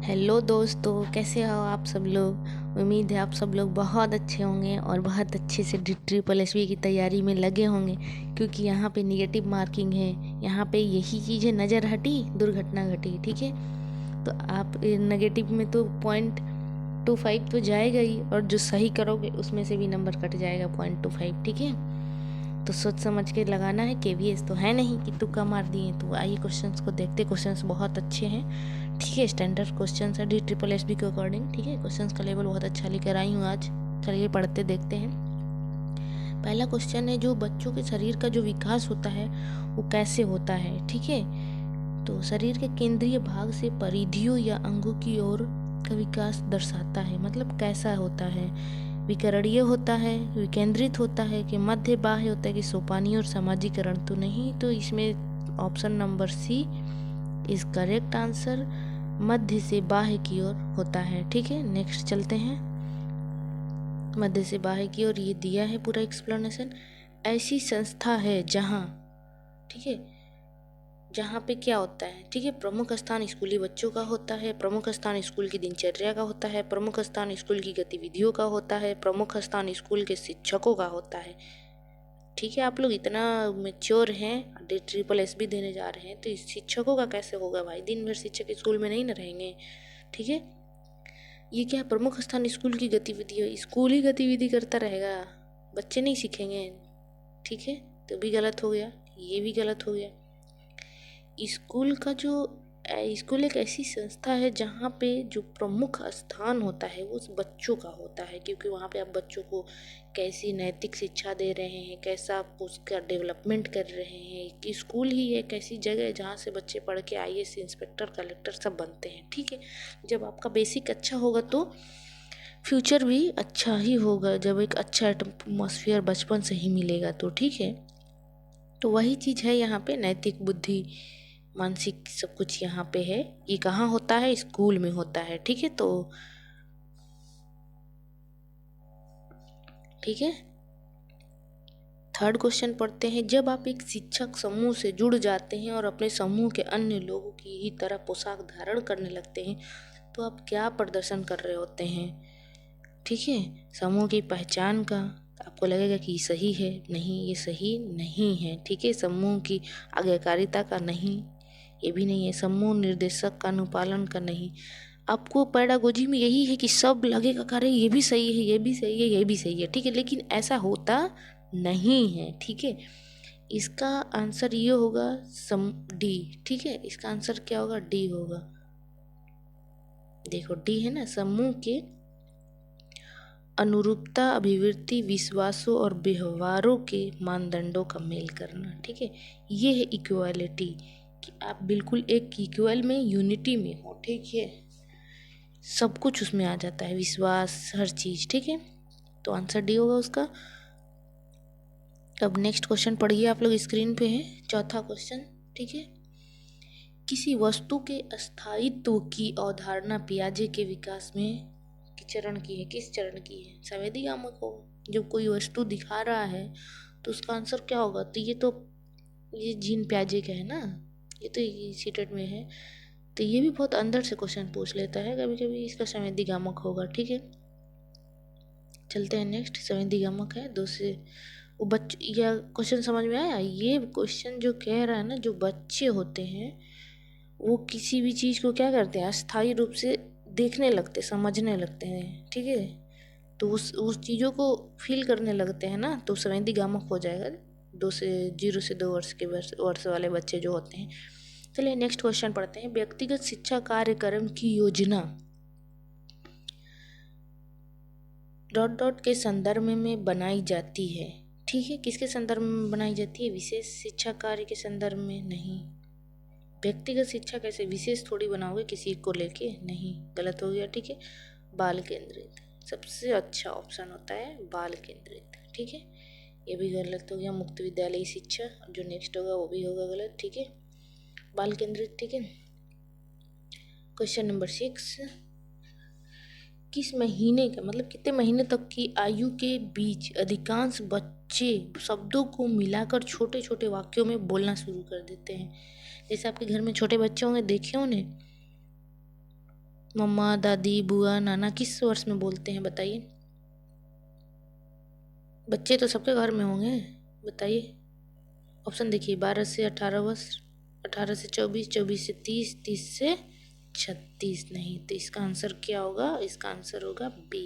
Hello दोस्तों, कैसे हो आप सब लोग। उम्मीद है आप सब लोग बहुत अच्छे होंगे और बहुत अच्छे से ट्रिपल एसपी की तैयारी में लगे होंगे, क्योंकि यहाँ पे निगेटिव मार्किंग है। यहाँ पे यही चीज़ें नज़र हटी दुर्घटना घटी। ठीक है, तो आप नेगेटिव में तो 0.25 तो जाएगा ही, और जो सही करोगे उसमें से भी नंबर कट जाएगा 0.25। ठीक है, तो सोच समझ के लगाना है। केवीएस तो है नहीं कि तुक्का मार दिए। तो आइए क्वेश्चंस को देखते। क्वेश्चंस बहुत अच्छे हैं। ठीक है, स्टैंडर्ड क्वेश्चंस है डी ट्रिपल एस बी के अकॉर्डिंग। ठीक है, क्वेश्चंस का लेवल बहुत अच्छा लेकर आई हूँ आज। चलिए पढ़ते देखते हैं। पहला क्वेश्चन है, जो बच्चों के शरीर का जो विकास होता है वो कैसे होता है। ठीक है, तो शरीर के केंद्रीय भाग से परिधियों या अंगों की ओर का विकास दर्शाता है। मतलब कैसा होता है, विकरणीय होता है, विकेंद्रित होता है, कि मध्य बाह्य होता है, कि सोपानी और समाजीकरण। तो नहीं, तो इसमें option number C is correct answer. मध्य से बाह्य की ओर होता है। ठीक है, नेक्स्ट चलते हैं। मध्य से बाह्य की ओर ये दिया है पूरा एक्सप्लेनेशन। ऐसी संस्था है जहाँ, ठीक है, जहाँ पे क्या होता है। ठीक है, प्रमुख स्थान स्कूली बच्चों का होता है, प्रमुख स्थान स्कूल की दिनचर्या का होता है, प्रमुख स्थान स्कूल की गतिविधियों का होता है, प्रमुख स्थान स्कूल के शिक्षकों का होता है। ठीक है, आप लोग इतना मेच्योर हैं, ट्रिपल एस भी देने जा रहे हैं, तो इस शिक्षकों का कैसे होगा भाई। दिन भर शिक्षक स्कूल में नहीं न रहेंगे। ठीक है, ये क्या प्रमुख स्थान स्कूल की गतिविधि है, स्कूल ही गतिविधि करता रहेगा, बच्चे नहीं सीखेंगे। ठीक है, तो भी गलत हो गया, ये भी गलत हो गया। स्कूल एक ऐसी संस्था है जहाँ पे जो प्रमुख स्थान होता है वो उस बच्चों का होता है, क्योंकि वहाँ पे आप बच्चों को कैसी नैतिक शिक्षा दे रहे हैं, कैसा आप उसका डेवलपमेंट कर रहे हैं। कि स्कूल ही एक ऐसी जगह है जहाँ से बच्चे पढ़ के आईएएस, इंस्पेक्टर, कलेक्टर सब बनते हैं। ठीक है, जब आपका बेसिक अच्छा होगा तो फ्यूचर भी अच्छा ही होगा। जब एक अच्छा एटमॉस्फेयर बचपन से ही मिलेगा तो। ठीक है, तो वही चीज़ है यहाँ पे, नैतिक बुद्धि, मानसिक, सब कुछ यहाँ पे है। ये कहाँ होता है, स्कूल में होता है। ठीक है, तो ठीक है, थर्ड क्वेश्चन पढ़ते हैं। जब आप एक शिक्षक समूह से जुड़ जाते हैं और अपने समूह के अन्य लोगों की ही तरह पोशाक धारण करने लगते हैं, तो आप क्या प्रदर्शन कर रहे होते हैं। ठीक है, समूह की पहचान का आपको लगेगा कि सही है, नहीं ये सही नहीं है। ठीक है, समूह की आज्ञाकारिता का नहीं, ये भी नहीं है। समूह निर्देशक का अनुपालन का नहीं। आपको पैडागोजी में यही है कि सब लगेगा करे ये भी सही है, ये भी सही है, ये भी सही है। ठीक है, लेकिन ऐसा होता नहीं है। ठीक है, इसका आंसर ये होगा सम डी। ठीक है, इसका आंसर क्या होगा, डी होगा। देखो डी है ना, समूह के अनुरूपता, अभिवृत्ति, विश्वासों और व्यवहारों के मानदंडों का मेल करना। ठीक है, ये है इक्वालिटी, कि आप बिल्कुल एक इक्वल में, यूनिटी में हो। ठीक है, सब कुछ उसमें आ जाता है, विश्वास, हर चीज़। ठीक है, तो आंसर डी होगा उसका। अब नेक्स्ट क्वेश्चन पढ़िए, आप लोग स्क्रीन पे है, चौथा क्वेश्चन। ठीक है, किसी वस्तु के अस्थायित्व की अवधारणा पियाजे के विकास में चरण की है, किस चरण की है। संवेदी गामक को जब कोई वस्तु दिखा रहा है तो उसका आंसर क्या होगा। तो ये जीन पियाजे का है ना, ये तो सीटेट में है। तो ये भी बहुत अंदर से क्वेश्चन पूछ लेता है कभी कभी, इसका संवेदी गामक होगा। ठीक है, चलते हैं नेक्स्ट। संवेदी गामक है दो से वो बच्चे, या क्वेश्चन समझ में आया। ये क्वेश्चन जो कह रहा है ना, जो बच्चे होते हैं वो किसी भी चीज़ को क्या करते हैं, अस्थायी रूप से देखने लगते, समझने लगते हैं। ठीक है, तो उस चीज़ों को फील करने लगते हैं ना, तो संवेदी गामक हो जाएगा। 0 से 2 वर्ष के वर्ष वाले बच्चे जो होते हैं। चलिए नेक्स्ट क्वेश्चन पढ़ते हैं। व्यक्तिगत शिक्षा कार्यक्रम की योजना डॉट डॉट के संदर्भ में बनाई जाती है। ठीक है, किसके संदर्भ में बनाई जाती है, विशेष शिक्षा कार्य के संदर्भ में नहीं। व्यक्तिगत शिक्षा कैसे, विशेष थोड़ी बनाओगे किसी को लेके, नहीं, गलत हो गया। ठीक है, बाल केंद्रित सबसे अच्छा ऑप्शन होता है, बाल केंद्रित। ठीक है, ये भी गलत हो गया। मुक्त विद्यालयी शिक्षा जो नेक्स्ट होगा वो भी होगा गलत। ठीक है, बाल केंद्रित। ठीक है, क्वेश्चन नंबर 6, किस महीने का मतलब कितने महीने तक की आयु के बीच अधिकांश बच्चे शब्दों को मिलाकर छोटे छोटे वाक्यों में बोलना शुरू कर देते हैं। जैसे आपके घर में छोटे बच्चे होंगे, देखे उन्हें, मम्मा, दादी, बुआ, नाना किस वर्ष में बोलते हैं बताइए। बच्चे तो सबके घर में होंगे, बताइए। ऑप्शन देखिए, 12 से 18 वर्ष, 18 से 24, 24 से 30, 30 से 36। नहीं, तो इसका आंसर क्या होगा? इसका आंसर होगा बी।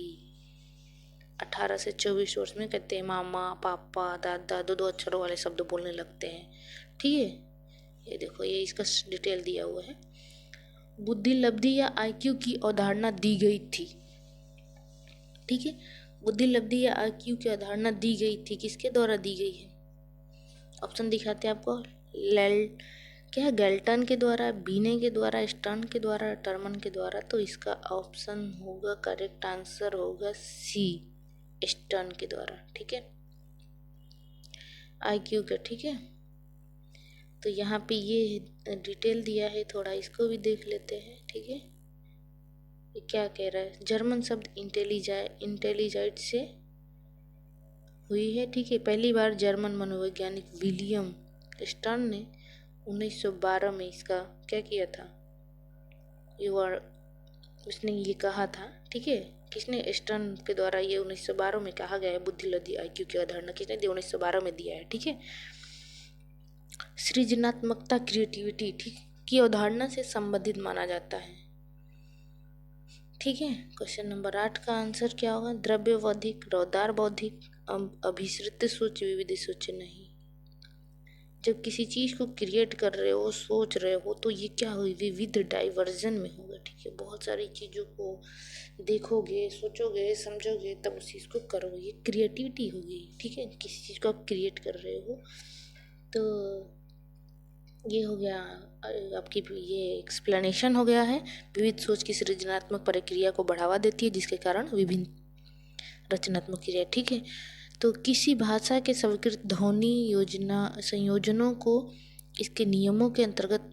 18 से 24 वर्ष में कहते हैं मामा, पापा, दादा, दो दो अक्षरों वाले शब्द बोलने लगते हैं। ठीक है, ये देखो, ये इसका डिटेल दिया हुआ है। बुद्धि लब्धि या आईक्यू की अवधारणा दी गई थी। ठीक है, बुद्धि लब्धि या आईक्यू की अवधारणा दी गई थी, किसके द्वारा दी गई है? ऑप्शन दिखाते हैं आपको। लेल क्या, गैल्टन के द्वारा, बीने के द्वारा, स्टर्न के द्वारा, टर्मन के द्वारा। तो इसका ऑप्शन होगा, करेक्ट आंसर होगा सी, स्टर्न के द्वारा। ठीक है, आईक्यू का। ठीक है, तो यहाँ पे ये डिटेल दिया है, थोड़ा इसको भी देख लेते हैं। ठीक है, ये क्या कह रहा है? जर्मन शब्द इंटेलिजाइट से हुई है। ठीक है, पहली बार जर्मन मनोवैज्ञानिक विलियम स्टर्न ने 1912 में इसका क्या किया था? उसने ये कहा था। ठीक है, किसने? स्टर्न के द्वारा ये 1912 में कहा गया है। बुद्धि लब्धि आईक्यू की अवधारणा किसने दी? 1912 में दिया है। ठीक है, सृजनात्मकता, क्रिएटिविटी, ठीक, की अवधारणा से संबंधित माना जाता है। ठीक है, क्वेश्चन नंबर 8 का आंसर क्या होगा? द्रव्य बौद्धिक, रौदार बौद्धिक, अभिसृत सोच, विविध सोच। नहीं, जब किसी चीज़ को क्रिएट कर रहे हो, सोच रहे हो, तो ये क्या होगी? विविध, डाइवर्जन में होगा। ठीक है, बहुत सारी चीज़ों को देखोगे, सोचोगे, समझोगे, तब उस चीज़ को करोगे, ये क्रिएटिविटी होगी। ठीक है, किसी चीज़ को आप क्रिएट कर रहे हो, तो ये हो गया आपकी, ये एक्सप्लेनेशन हो गया है। विविध सोच की सृजनात्मक प्रक्रिया को बढ़ावा देती है, जिसके कारण विभिन्न रचनात्मक क्रिया। ठीक है, तो किसी भाषा के स्वीकृत ध्वनि संयोजनों को इसके नियमों के अंतर्गत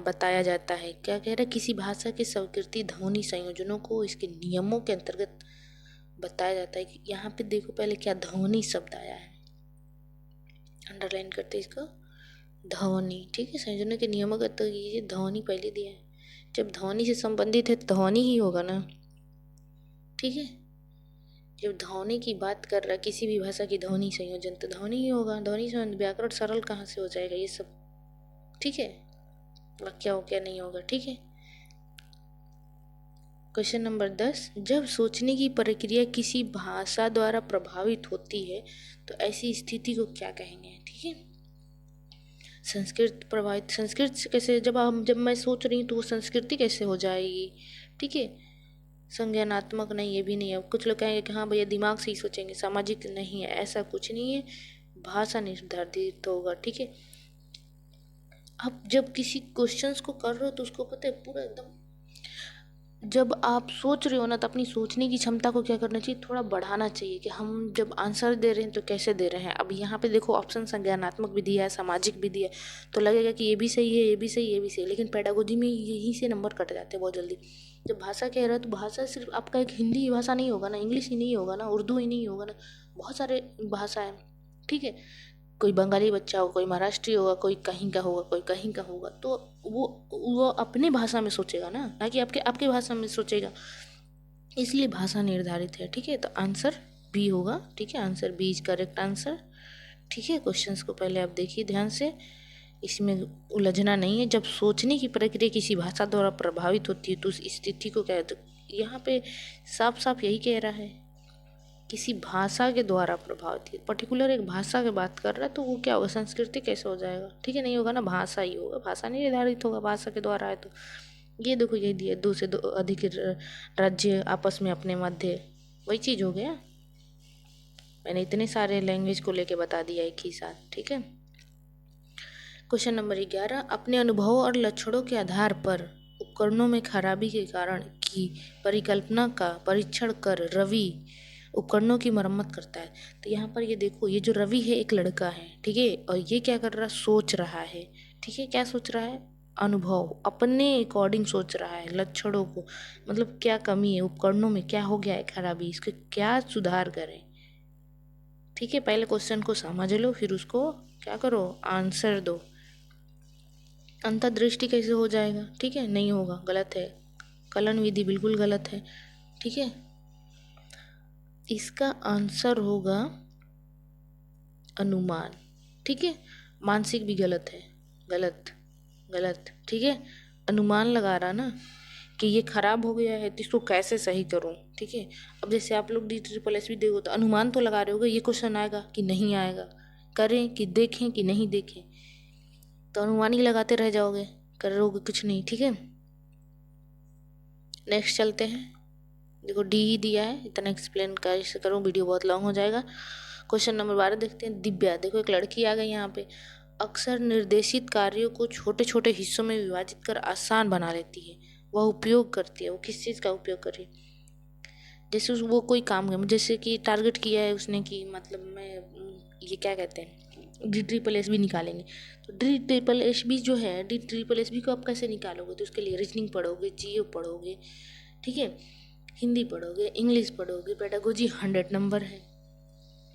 बताया जाता है। क्या कह रहा है? किसी भाषा के स्वीकृति ध्वनि संयोजनों को इसके नियमों के अंतर्गत बताया जाता है। यहाँ पे देखो, पहले क्या ध्वनि शब्द आया है, अंडरलाइन करते इसको, ध्वनि। ठीक है, संयोजनों के नियमों का, तो ये ध्वनि पहले दिया है। जब ध्वनि से संबंधित है, ध्वनि ही होगा ना। ठीक है, जब ध्वनि की बात कर रहा है, किसी भी भाषा की ध्वनि संयोजन, तो ध्वनि ही होगा। ध्वनि संयोजन, व्याकरण सरल कहाँ से हो जाएगा ये सब? ठीक है, वाक्य हो क्या नहीं होगा। ठीक है, क्वेश्चन नंबर 10, जब सोचने की प्रक्रिया किसी भाषा द्वारा प्रभावित होती है, तो ऐसी स्थिति को क्या कहेंगे? ठीक है, संस्कृत प्रभावित, संस्कृत से कैसे? जब मैं सोच रही हूँ, तो वो संस्कृति कैसे हो जाएगी? ठीक है, संज्ञानात्मक नहीं, ये भी नहीं है। कुछ लोग कहेंगे कि हाँ भैया दिमाग से ही सोचेंगे, सामाजिक नहीं है, ऐसा कुछ नहीं है, भाषा निर्धारित होगा। ठीक है, आप जब किसी क्वेश्चंस को कर रहे हो, तो उसको पता है पूरा एकदम, जब आप सोच रहे हो ना, तो अपनी सोचने की क्षमता को क्या करना चाहिए? थोड़ा बढ़ाना चाहिए, कि हम जब आंसर दे रहे हैं तो कैसे दे रहे हैं। अब यहाँ पे देखो, ऑप्शन संज्ञानात्मक भी दिया है, सामाजिक भी दिया है, तो लगेगा कि ये भी सही है, ये भी सही है, ये भी सही है, लेकिन पेडागोजी में यहीं से नंबर कट जाते हैं बहुत जल्दी। जब भाषा कह रहे हो, तो भाषा सिर्फ आपका एक हिंदी भाषा नहीं होगा ना, इंग्लिश ही नहीं होगा ना, उर्दू ही नहीं होगा ना, बहुत सारे भाषा है। ठीक है, कोई बंगाली बच्चा होगा, कोई महाराष्ट्री होगा, कोई कहीं का होगा, कोई कहीं का होगा, तो वो अपनी भाषा में सोचेगा ना कि आपके आपके भाषा में सोचेगा, इसलिए भाषा निर्धारित है। ठीक है, तो आंसर बी होगा। ठीक है, answer B is correct answer. ठीक है, क्वेश्चंस को पहले आप देखिए ध्यान से, इसमें उलझना नहीं है। जब सोचने की प्रक्रिया किसी भाषा द्वारा प्रभावित होती है, तो उस स्थिति को क्या है? तो यहाँ पे साफ साफ यही कह रहा है, किसी भाषा के द्वारा प्रभावित है, पर्टिकुलर एक भाषा की बात कर रहा है, तो वो क्या होगा? संस्कृति कैसे हो जाएगा? ठीक है, नहीं होगा ना, भाषा ही होगा, भाषा नहीं निर्धारित होगा, भाषा के द्वारा है। तो ये देखो, ये दिया, 2 से 2 अधिक राज्य आपस में अपने मध्य, वही चीज़ हो गया। मैंने इतने सारे लैंग्वेज को लेके बता दिया एक ही साथ। ठीक है, क्वेश्चन नंबर 11, अपने अनुभवों और लक्षणों के आधार पर उपकरणों में खराबी के कारण की परिकल्पना का परीक्षण कर रवि उपकरणों की मरम्मत करता है। तो यहाँ पर ये देखो, ये जो रवि है एक लड़का है। ठीक है, और ये क्या कर रहा है? सोच रहा है। ठीक है, क्या सोच रहा है? अनुभव, अपने अकॉर्डिंग सोच रहा है, लक्षणों को, मतलब क्या कमी है उपकरणों में, क्या हो गया है खराबी, इसके क्या सुधार करें। ठीक है, पहले क्वेश्चन को समझ लो, फिर उसको क्या करो? आंसर दो। अंतर्दृष्टि कैसे हो जाएगा? ठीक है, नहीं होगा, गलत है। कलन विधि बिल्कुल गलत है। ठीक है, इसका आंसर होगा अनुमान। ठीक है, मानसिक भी गलत है, गलत गलत। ठीक है, अनुमान लगा रहा ना कि ये खराब हो गया है तो इसको कैसे सही करूं। ठीक है, अब जैसे आप लोग DSSS देखो तो अनुमान तो लगा रहे होगे ये क्वेश्चन आएगा कि नहीं आएगा, करें कि देखें कि नहीं देखें, तो अनुमान ही लगाते रह जाओगे, करोगे कुछ नहीं। ठीक है, नेक्स्ट चलते हैं। देखो डी ही दिया है, इतना एक्सप्लेन कैसे करूँ, वीडियो बहुत लॉन्ग हो जाएगा। क्वेश्चन नंबर 12 देखते हैं। दिव्या, देखो एक लड़की आ गई यहाँ पे, अक्सर निर्देशित कार्यों को छोटे छोटे हिस्सों में विभाजित कर आसान बना लेती है। वह उपयोग करती है, वो किस चीज़ का उपयोग कर रही है? जैसे वो कोई काम है, जैसे कि टारगेट किया है उसने कि मतलब मैं ये क्या कहते हैं DSSS निकालेंगे, तो DSSS जो है, DSSS को आप कैसे निकालोगे? तो उसके लिए रीजनिंग पढ़ोगे, GO पढ़ोगे, ठीक है, हिंदी पढ़ोगे, इंग्लिश पढ़ोगे, पेडागोजी 100 नंबर है।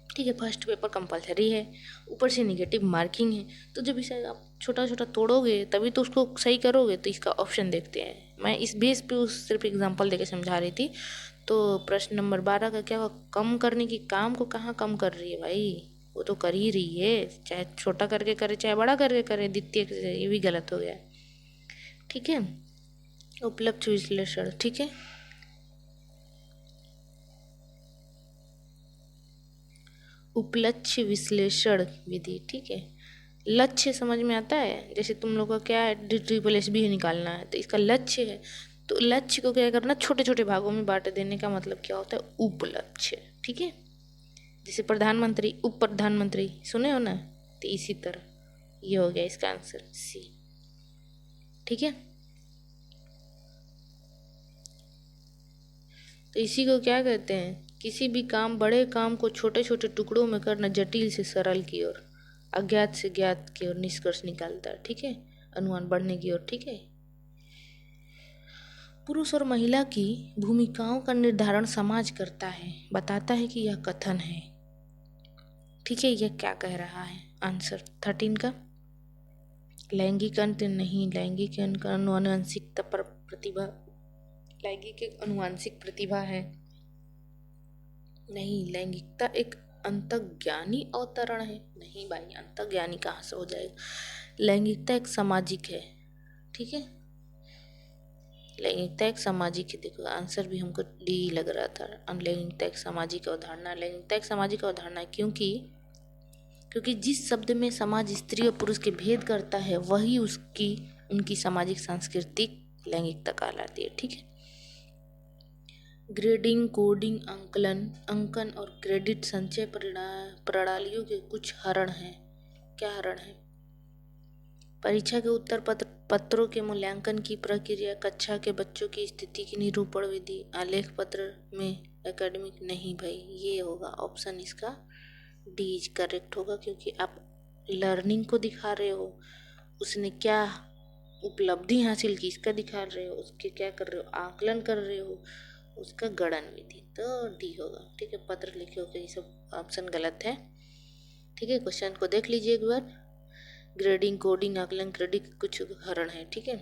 ठीक है, फर्स्ट पेपर कंपलसरी है, ऊपर से नेगेटिव मार्किंग है, तो जब इसे आप छोटा छोटा तोड़ोगे तभी तो उसको सही करोगे। तो इसका ऑप्शन देखते हैं, मैं इस बेस पे उस सिर्फ एग्जांपल देके समझा रही थी। तो प्रश्न नंबर 12 का क्या हुआ? कम करने की काम को कहाँ कम कर रही है भाई, वो तो कर ही रही है, चाहे छोटा करके करे चाहे बड़ा करके करे, द्वितीय से, ये भी गलत हो गया। ठीक है, उपलब्ध विश्लेषण। ठीक है, उपलक्ष्य विश्लेषण विधि। ठीक है, लक्ष्य समझ में आता है, जैसे तुम लोग का क्या है, DSSS निकालना है, तो इसका लक्ष्य है, तो लक्ष्य को क्या करना, छोटे छोटे भागों में बांट देने का मतलब क्या होता है? उपलक्ष्य। ठीक है, जैसे प्रधानमंत्री, उप प्रधानमंत्री सुने हो ना, तो इसी तरह ये हो गया इसका आंसर C। ठीक है, तो इसी को क्या कहते हैं? किसी भी काम, बड़े काम को छोटे छोटे टुकड़ों में करना, जटिल से सरल की ओर, अज्ञात से ज्ञात की ओर निष्कर्ष निकालता है। ठीक है, अनुमान बढ़ने की ओर। ठीक है, पुरुष और महिला की भूमिकाओं का निर्धारण समाज करता है, बताता है कि यह कथन है। ठीक है, यह क्या कह रहा है? आंसर 13 का लैंगिक अंतर नहीं, लैंगिक अनुवांशिकता पर प्रतिभा, लैंगिक एक अनुवांशिक प्रतिभा है नहीं, लैंगिकता एक अंतर्ज्ञानी अवतरण है नहीं भाई, अंतर्ज्ञानी कहाँ से हो जाएगा? लैंगिकता एक सामाजिक है। ठीक है, लैंगिकता एक सामाजिक है। देखो आंसर भी हमको D लग रहा था, लैंगिकता एक सामाजिक अवधारणा। लैंगिकता एक सामाजिक अवधारणा क्योंकि जिस शब्द में समाज स्त्री और पुरुष के भेद करता है वही उनकी सामाजिक सांस्कृतिक लैंगिकता कहलाती है। ठीक है, ग्रेडिंग, कोडिंग, अंकन और क्रेडिट संचय प्रणालियों के कुछ हरण हैं। क्या हरण है? परीक्षा के उत्तर पत्रों के मूल्यांकन की प्रक्रिया, कक्षा के बच्चों की स्थिति की निरूपण विधि, आलेख पत्र में एकेडमिक। नहीं भाई, ये होगा ऑप्शन इसका D करेक्ट होगा, क्योंकि आप लर्निंग को दिखा रहे हो, उसने क्या उपलब्धि हासिल की इसका दिखा रहे हो, उसके क्या कर रहे हो, आकलन कर रहे हो, उसका गणन विधि, तो D होगा। ठीक है, पत्र लिखे हो, ये सब ऑप्शन गलत है। ठीक है, क्वेश्चन को देख लीजिए एक बार। ग्रेडिंग, कोडिंग, आकलन, क्रेडिट कुछ हरण है। ठीक है,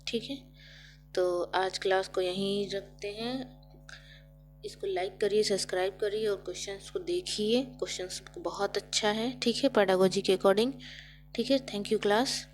ठीक है, तो आज क्लास को यहीं रखते हैं। इसको लाइक करिए, सब्सक्राइब करिए और क्वेश्चंस को देखिए, क्वेश्चंस बहुत अच्छा है। ठीक है, पेडागोजी के अकॉर्डिंग। ठीक है, थैंक यू क्लास।